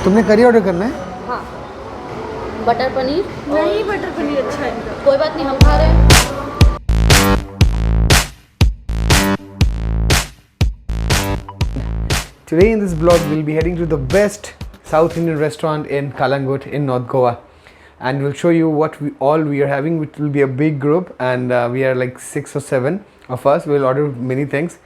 तुमने करी ऑर्डर करना है? हाँ, बटर पनीर। नहीं, बटर पनीर अच्छा है इनका। कोई बात नहीं, हम खा रहे हैं। Today in this vlog we'll be heading to the best South Indian restaurant in Kalangut in North Goa, and we'll show you what we are having. It will be a big group, and we are like 6 or 7 of us. We'll order many things,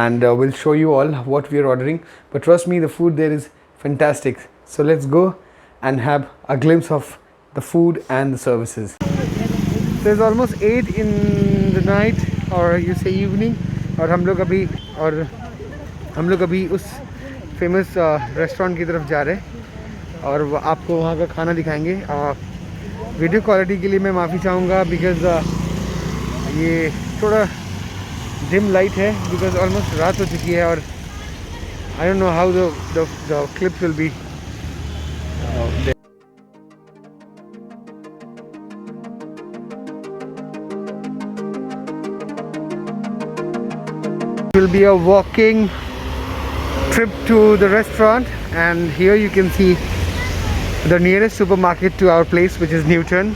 and we'll show you all what we are ordering. But trust me, the food there is fantastic. So let's go and have a glimpse of the food and the services. So it's almost 8 in the night, or you say evening, और हम लोग अभी उस famous restaurant की तरफ जा रहे हैं और आपको वहाँ का खाना दिखाएंगे। वीडियो क्वालिटी के लिए मैं माफ़ी चाहूँगा बिकॉज़ ये थोड़ा डिम लाइट है बिकॉज़ ऑलमोस्ट रात हो चुकी है और I don't know how the clips will be. Will be a walking trip to the restaurant, and here you can see the nearest supermarket to our place, which is Newton,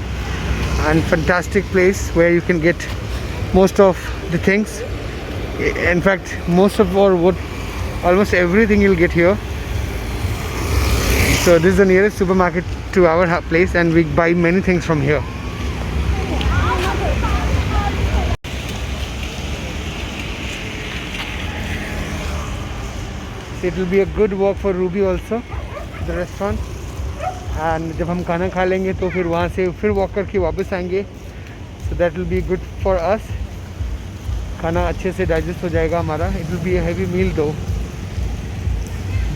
and fantastic place where you can get most of the things. In fact, almost everything you'll get here. So this is the nearest supermarket to our place, and we buy many things from here. It will be a good walk for Ruby also, the restaurant. And जब हम खाना खा लेंगे तो फिर वहाँ से फिर वॉक करके वापस आएंगे. So that will be good for us. खाना अच्छे से डाइजेस्ट हो जाएगा हमारा. It will be a heavy meal though.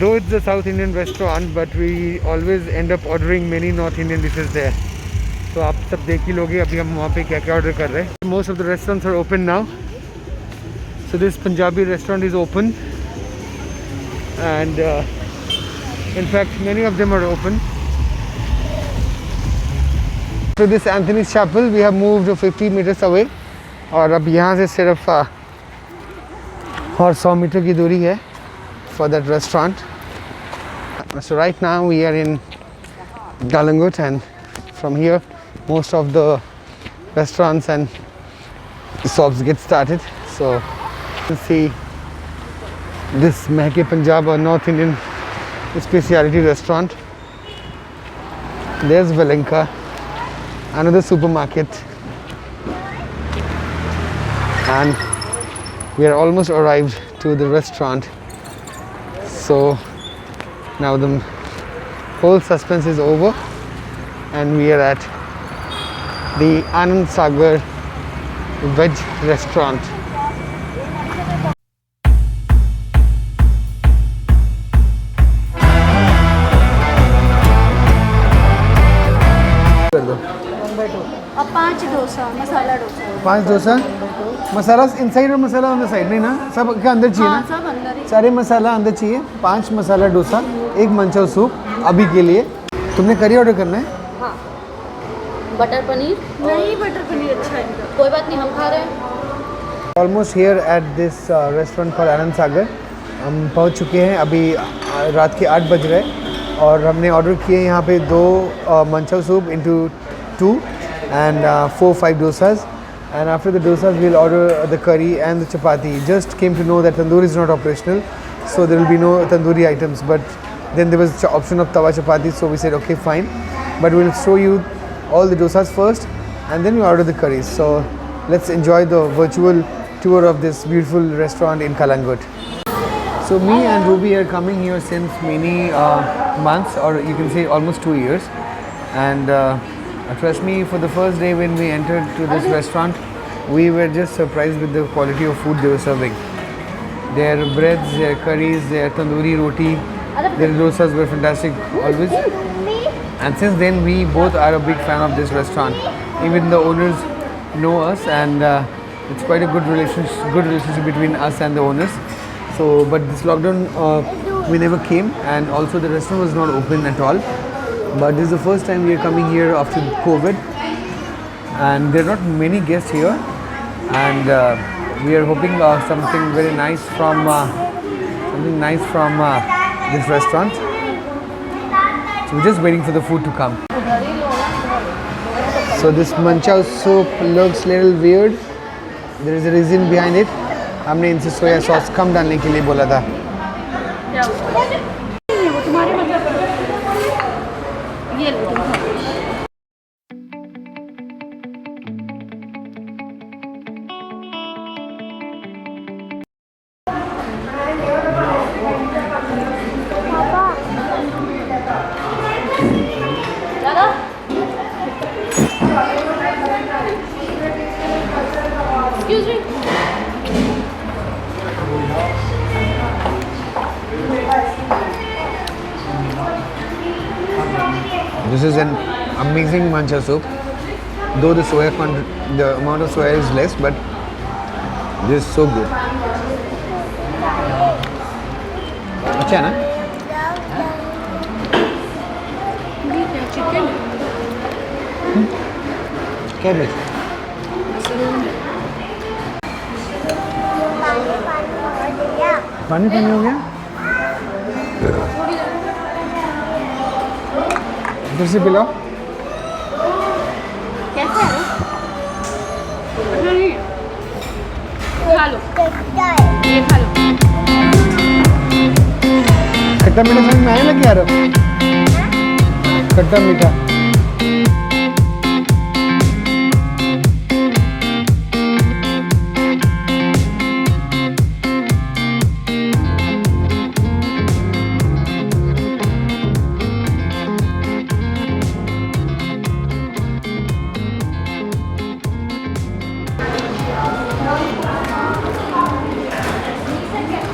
Though it's a South Indian restaurant, but we always end up ordering many North Indian dishes there. तो आप सब देख ही लोगे अभी हम वहाँ पे क्या क्या ऑर्डर कर रहे हैं. Most of the restaurants are open now. So this Punjabi restaurant is open. And in fact many of them are open. To this Anthony's Chapel we have moved 50 meters away और अब यहाँ से सिर्फ और 100 metre की दूरी है for that restaurant. So right now we are in Kalangut, and from here most of the restaurants and shops get started. So you see this Mehke Punjab or North Indian speciality restaurant. There's Valenka, another supermarket, and we are almost arrived to the restaurant. So now the whole suspense is over and we are at the Anand Sagar Veg Restaurant. अब 5 डोसा, मसाला डोसा। 5 डोसा, मसाला inside और मसाला on the side, नहीं ना, सब के अंदर चाहिए हाँ, ना? सब अंदर ही। सारे मसाला अंदर चाहिए. 5 मसाला डोसा, 1 मंचाव सूप अभी के लिए. तुमने करी ऑर्डर करना है? हाँ, बटर पनीर। नहीं, बटर पनीर अच्छा है इनका। कोई बात नहीं, हम खा रहे हैं। Almost here at this restaurant called Anand Sagar. हम पहुंच चुके हैं. अभी रात के 8 बज रहे और हमने ऑर्डर किए यहाँ पे 2 Manchow soup into 2 and 4-5 dosas. And after the dosas we'll order the curry and the chapati. Just came to know that tandoor is not operational, so there will be no tandoori items, but then there was the option of tawa chapati, so we said okay fine, but we'll show you all the dosas first and then we order the curries. So let's enjoy the virtual tour of this beautiful restaurant in Kalangut. So me and Ruby are coming here since many months, or you can say almost 2 years, and trust me, for the first day when we entered to this restaurant, we were just surprised with the quality of food they were serving. Their breads, their curries, their tandoori roti, their dosas were fantastic always. And since then we both are a big fan of this restaurant. Even the owners know us, and it's quite a good relationship between us and the owners. So but this lockdown we never came, and also the restaurant was not open at all. But this is the first time we are coming here after COVID, and there are not many guests here, and we are hoping something very nice from this restaurant. So we're just waiting for the food to come. So this manchow soup looks little weird. There is a reason behind it. हमने इनसे soya sauce कम डालने के लिए बोला था. नहीं, वो तुम्हारे मतलब ये लो तुम खाओ। Excuse me. This is an amazing mancha soup. Though the amount of soya is less, but this is so good. अच्छा है ना? ये क्या चिकन है? कैबेज. पानी पानी हो गया? फिर से पिलाओ. कैसे है? अच्छा नहीं है। खा लो, ये खा लो। खट्टा मीठा समझ में आने लग गया यार. खट्टा मीठा.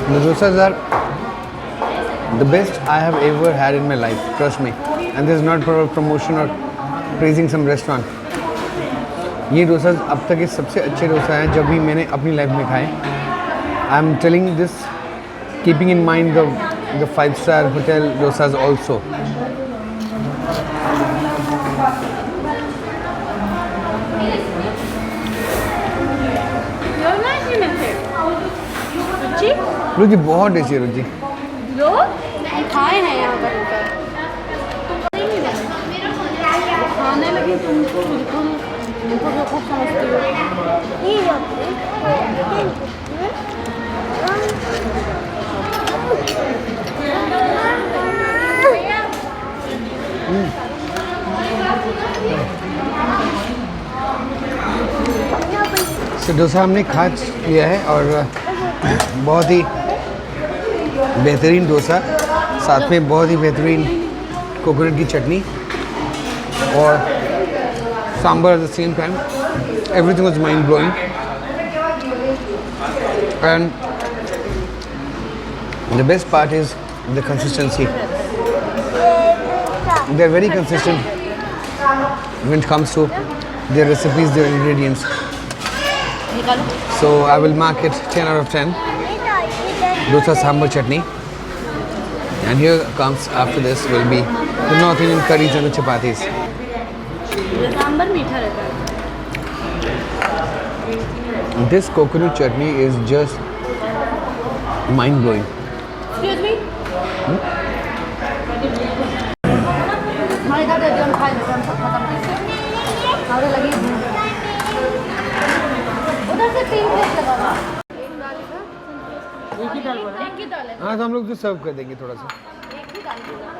The dosas are the best I have ever had in my life, trust me. And this is not for a promotion or praising some restaurant. ये डोसाज अब तक के सबसे अच्छे डोसा हैं जब भी मैंने अपनी लाइफ में खाए. I am telling this keeping in mind the 5-star hotel dosas also. लो ना इसी में से। अच्छी? रुचि बहुत टेस्टी है रुचि. लो? खाए हैं यहाँ पर ऊपर। खाने लगी तुम बिल्कुल तुमको जो खूब समझती हो। तो डोसा हमने खा लिया है और बहुत ही बेहतरीन डोसा, साथ में बहुत ही बेहतरीन कोकोनट की चटनी और sambar at the same time. Everything was mind blowing and the best part is the consistency. They are very consistent when it comes to their recipes, their ingredients. So I will mark it 10 out of 10. Dosa sambar chutney. And here comes after this will be the North Indian curries and the chapatis. Sambar मीठा रहता है। This coconut chutney is just mind blowing. Excuse me? हमारे घर पे हम खाए लेते हैं, हम सब खत्म करते हैं। हमारे लगी उधर से 3 प्लेट लगा था। एक दाल का एक ही दाल बोला। एक ही दाल है। हाँ तो हम लोग तो सर्व कर देंगे थोड़ा सा. एक ही दाल बोला।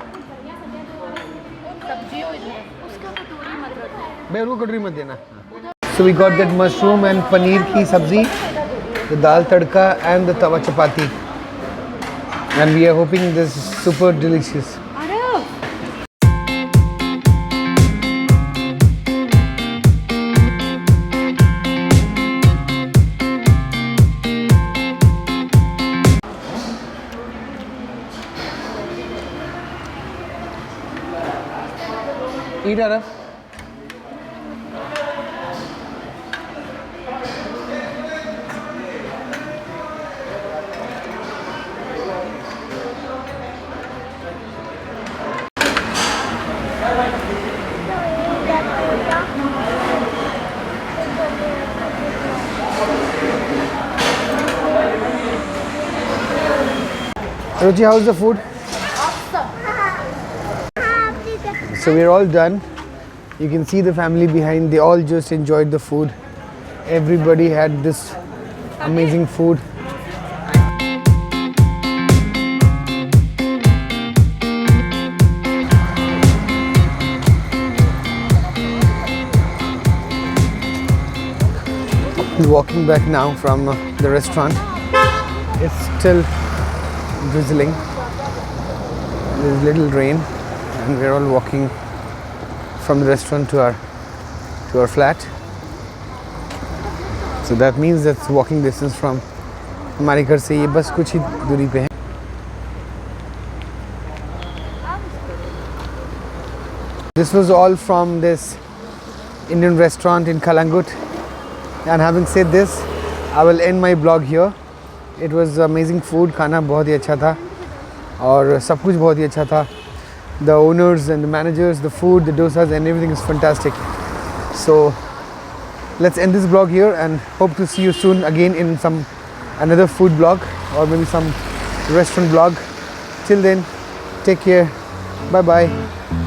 सब्जी हो इधर। उसका कटोरी मत रखो। भाई उनको कटोरी मत देना. So we got that mushroom and paneer की सब्जी, the dal tadka and the tawa chapati. And we are hoping this is super delicious. अरे Eat Araf. Ruchi, how's the food? Awesome. So we're all done. You can see the family behind. They all just enjoyed the food. Everybody had this amazing food. Walking back now from the restaurant. It's still drizzling. There's little rain, and we're all walking from the restaurant to our flat. So that means that's walking distance from हमारे घर से ये बस कुछ ही दूरी पे है. This was all from this Indian restaurant in Kalangut. And having said this, I will end my blog here. It was amazing food. खाना बहुत ही अच्छा था और सब कुछ बहुत ही अच्छा था. The owners and the managers, the food, the dosas and everything is fantastic. So let's end this blog here and hope to see you soon again in another food blog or maybe some restaurant blog. Till then, take care. Bye bye.